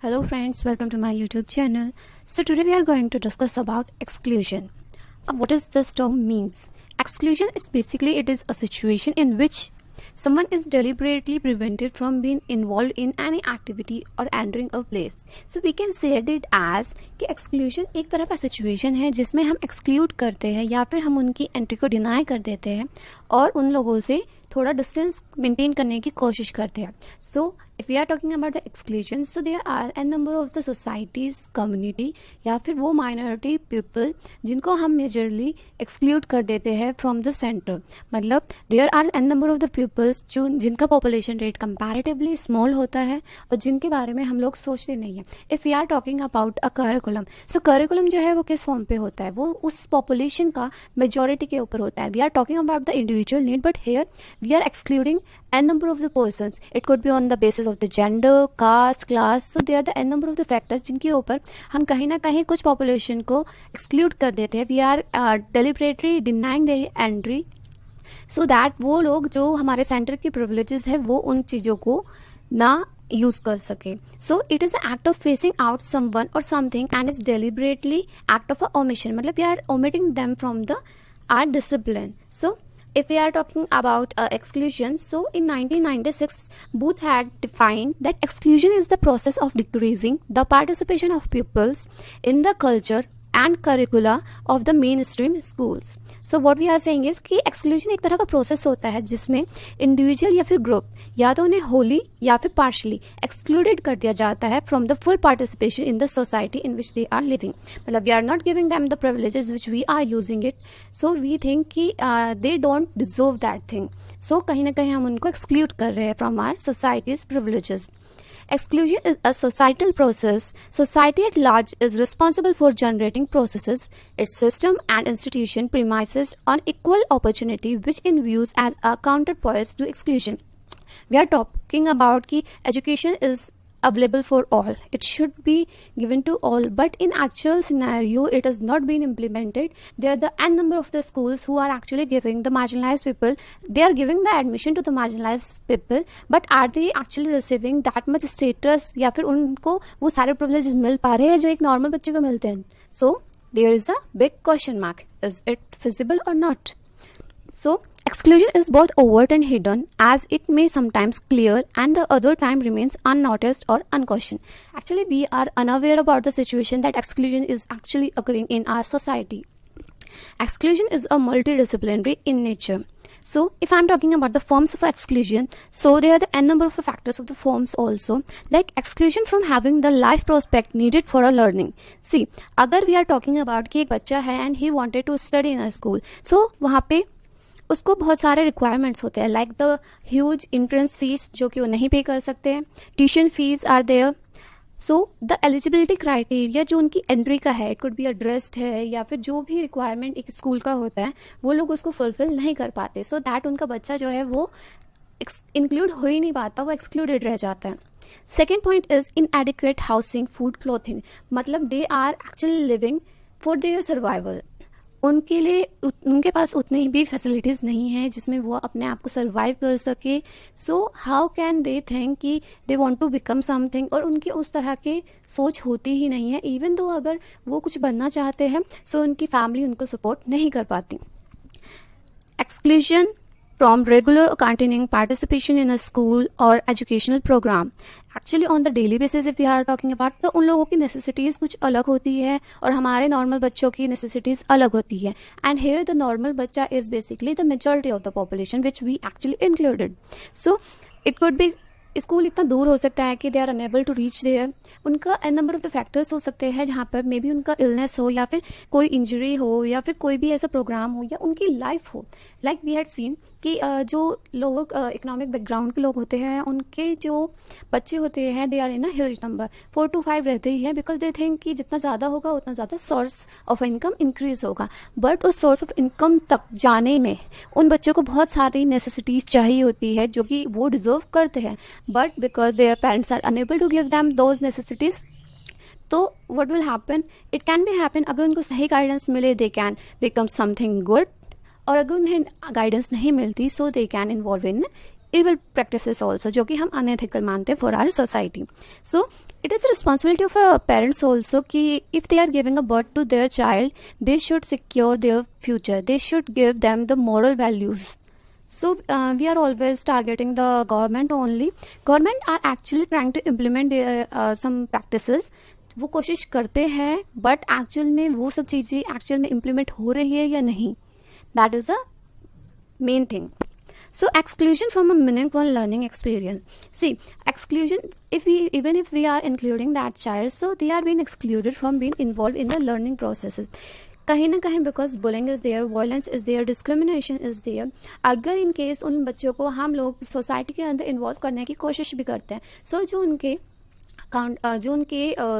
Hello friends, welcome to my YouTube channel. So today we are going to discuss about exclusion. What does this term means? Exclusion is basically it is a situation in which someone is deliberately prevented from being involved in any activity or entering a place. So we can say it as कि exclusion एक तरह का situation है जिसमें हम exclude करते हैं या फिर हम उनकी entry को deny कर देते हैं और उन लोगों से थोड़ा डिस्टेंस मेंटेन करने की कोशिश करते हैं. So if we are talking about the exclusion, so there are n number of the societies community या फिर वो माइनॉरिटी पीपल जिनको हम मेजरली एक्सक्लूड कर देते हैं फ्रॉम द सेंटर. मतलब there are n number of the peoples जो जिनका पॉपुलेशन रेट कंपैरेटिवली स्मॉल होता है और जिनके बारे में हम लोग सोचते नहीं हैं. If we are talking about a curriculum, so curriculum जो है वो किस फॉर्म पे होता है, वो उस पॉपुलेशन का मेजोरिटी के ऊपर होता है. We are talking about the individual need, but here we are excluding n number of the persons. It could be on the basis of the gender, caste, class. So there are the n number of the factors जिनके ऊपर हम कहीं ना कहीं कुछ population को exclude कर देते हैं. We are deliberately denying their entry so that वो लोग जो हमारे center की privileges है वो उन चीज़ों को ना यूज कर सके. So it is act of facing out someone और something and is deliberately act of a omission. मतलब we are omitting them from the our discipline. So if we are talking about exclusion, so in 1996 Booth had defined that exclusion is the process of decreasing the participation of pupils in the culture and curricula of the mainstream schools. So what we are saying is कि exclusion एक तरह का process होता है जिसमें individual या फिर group या तो उन्हें wholly या फिर partially excluded कर दिया जाता है from the full participation in the society in which they are living. मतलब we are not giving them the privileges which we are using it, so we think कि they don't deserve that thing. So कहीं ना कहीं हम उनको exclude कर रहे हैं from our society's privileges. Exclusion is a societal process. Society at large is responsible for generating processes, its system and institution premises on equal opportunity, which in views as a counterpoise to exclusion. We are talking about कि education is available for all. It should be given to all, but in actual scenario it has not been implemented. There are the n number of the schools who are actually giving the marginalized people, they are giving the admission to the marginalized people, but are they actually receiving that much status या फिर उनको वो सारे privileges मिल पा रहे हैं जो एक normal बच्चे को मिलते हैं. So there is a big question mark. Is it feasible or not? So exclusion is both overt and hidden, as it may sometimes clear and the other time remains unnoticed or unquestioned. Actually, we are unaware about the situation that exclusion is actually occurring in our society. Exclusion is a multidisciplinary in nature. So if I'm talking about the forms of exclusion, so there are the n number of factors of the forms also, like exclusion from having the life prospect needed for a learning. See, अगर we are talking about कि एक बच्चा है and he wanted to study in a school, so वहाँ पे उसको बहुत सारे रिक्वायरमेंट्स होते हैं, like the huge entrance fees जो कि वो नहीं पे कर सकते हैं, tuition fees are there. So the eligibility criteria जो उनकी एंट्री का है, इट कुड बी एड्रेस्ड है या फिर जो भी रिक्वायरमेंट एक स्कूल का होता है वो लोग उसको फुलफिल नहीं कर पाते. सो दैट उनका बच्चा जो है वो इंक्लूड हो ही नहीं पाता, वो एक्सक्लूडेड रह जाता है. Second point is inadequate housing, food, clothing. मतलब they are actually living for their survival. उनके लिए उनके पास उतनी भी फैसिलिटीज़ नहीं है जिसमें वो अपने आप को सर्वाइव कर सके. So how can they think कि they want to become something, और उनकी उस तरह की सोच होती ही नहीं है. इवन दो अगर वो कुछ बनना चाहते हैं सो उनकी फैमिली उनको सपोर्ट नहीं कर पाती. Exclusion from regular continuing participation in a school or educational program. Actually on the daily basis if we are talking about, तो उन लोगों की necessities कुछ अलग होती है और हमारे normal बच्चों की necessities अलग होती है. And here the normal बच्चा is basically the majority of the population which we actually included. So it could be school इतना दूर हो सकता है कि they are unable to reach there. उनका an number of the factors हो सकते हैं जहाँ पर मे बी उनका इलनेस हो या फिर कोई इंजरी हो या फिर कोई भी ऐसा प्रोग्राम हो या उनकी लाइफ हो. लाइक वी हैड सीन कि जो लोग इकोनॉमिक बैकग्राउंड के लोग होते हैं उनके जो बच्चे होते हैं they are in a huge number, 4 to 5 रहते ही है, बिकॉज दे थिंक कि जितना ज़्यादा होगा उतना ज़्यादा सोर्स ऑफ इनकम इंक्रीज होगा. बट उस सोर्स ऑफ इनकम तक जाने में उन बच्चों को बहुत सारी नेसेसिटीज चाहिए होती है जो कि वो डिजर्व करते हैं, but because their parents are unable to give them those necessities. तो what will happen, it can be happen अगर उनको सही गाइडेंस मिले they can become something good, और अगर उन्हें गाइडेंस नहीं मिलती so they can involve in evil practices also, जो कि हम unethical मानते हैं for our society. So it is a responsibility of parents also कि if they are giving a birth to their child, they should secure their future. They should give them the moral values. So we are always targeting the government only. Government are actually trying to implement their some practices. वो कोशिश करते हैं, but actual में वो सब चीज़ें actual में implement हो रही है या नहीं, that is a main thing. So exclusion from a meaningful learning experience. See, exclusion, even if we are including that child, so they are being excluded from being involved in the learning processes. कहीं ना कहीं because bullying is there, violence is there, discrimination is there. अगर in case उन बच्चों को हम लोग society के अंदर इन्वॉल्व करने की कोशिश भी करते हैं, सो जो उनके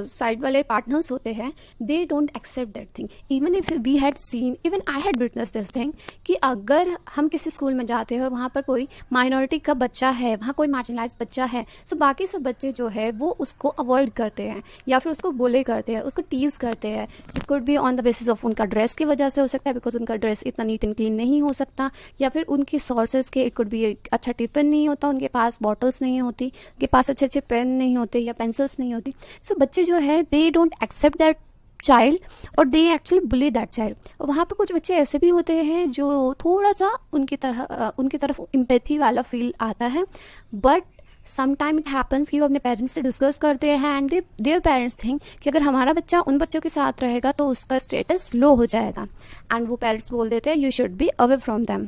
साइड वाले पार्टनर्स होते हैं, they don't accept that thing. Even if we had seen, even I had witness this thing कि अगर हम किसी स्कूल में जाते हैं और वहाँ पर कोई माइनॉरिटी का बच्चा है, वहाँ कोई मार्जिनलाइज बच्चा है, सो बाकी सब बच्चे जो है वो उसको अवॉइड करते हैं या फिर उसको बुले करते हैं, उसको टीज करते हैं. It could be on the basis of उनका ड्रेस की वजह से हो सकता है, बिकॉज उनका ड्रेस इतना नीट एंड क्लीन नहीं हो सकता, या फिर उनकी सोर्सेज के, इट कुड बी अच्छा टिफिन नहीं होता, उनके पास बॉटल्स नहीं होती, उनके पास अच्छे अच्छे पेन नहीं होते या पेंसिल्स नहीं होती. सो बच्चे जो है they don't accept that child और they actually bully that child. वहाँ पे कुछ बच्चे ऐसे भी होते हैं जो थोड़ा सा उनकी तरफ एम्पैथी वाला फील आता है, बट समटाइम इट हैपन्स कि वो अपने पेरेंट्स से डिस्कस करते हैं एंड देयर पेरेंट्स थिंक कि अगर हमारा बच्चा उन बच्चों के साथ रहेगा तो उसका स्टेटस लो हो जाएगा, एंड वो पेरेंट्स बोल देते हैं you should be away from them.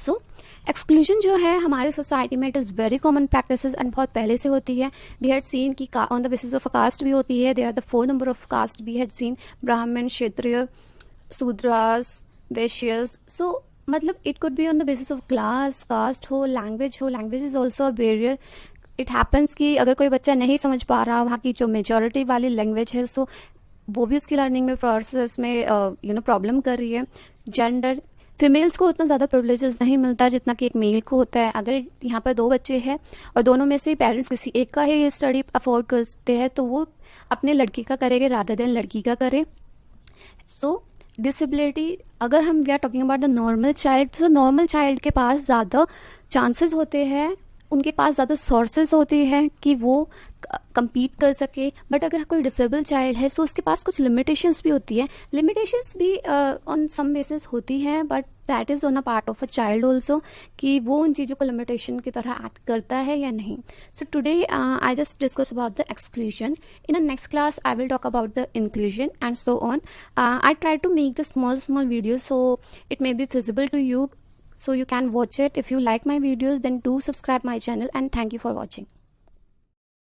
So exclusion जो है हमारे सोसाइटी में it is very common practices and बहुत पहले से होती है. वी हैड सीन कि on the basis of caste भी होती है. They are the 4 number of caste we had seen: Brahmin, Kshatriya, Shudras, Vaishyas. So मतलब it could be on the basis of class, caste हो, language is also a barrier. It happens कि अगर कोई बच्चा नहीं समझ पा रहा वहाँ की जो मेजॉरिटी वाली लैंग्वेज है, सो वो भी उसकी लर्निंग में प्रोसेस में प्रॉब्लम कर रही है. जेंडर, फीमेल्स को उतना ज़्यादा प्रिविलेजेस नहीं मिलता जितना कि एक मेल को होता है. अगर यहाँ पर 2 बच्चे हैं और दोनों में से पेरेंट्स किसी एक का ही स्टडी अफोर्ड करते हैं तो वो अपने लड़की का करेंगे रादर देन लड़की का करें. सो डिसेबिलिटी, अगर हम we are talking about the normal child, तो नॉर्मल चाइल्ड के पास ज़्यादा चांसेस होते हैं, उनके पास ज़्यादा सोर्सेज होती हैं कि वो compete कर सके. बट अगर कोई डिसेबल चाइल्ड है तो उसके पास कुछ लिमिटेशंस भी होती है. लिमिटेशंस भी ऑन सम बेसिस होती हैं, but that is on a part of a child also कि वो उन चीज़ों को लिमिटेशन की तरह एक्ट करता है या नहीं. So today I just discuss about the exclusion. In a next class I will talk about the inclusion and so on. I try to make the small videos so it may be feasible to you, so you can watch it. If you like my videos, then do subscribe my channel, and thank you for watching.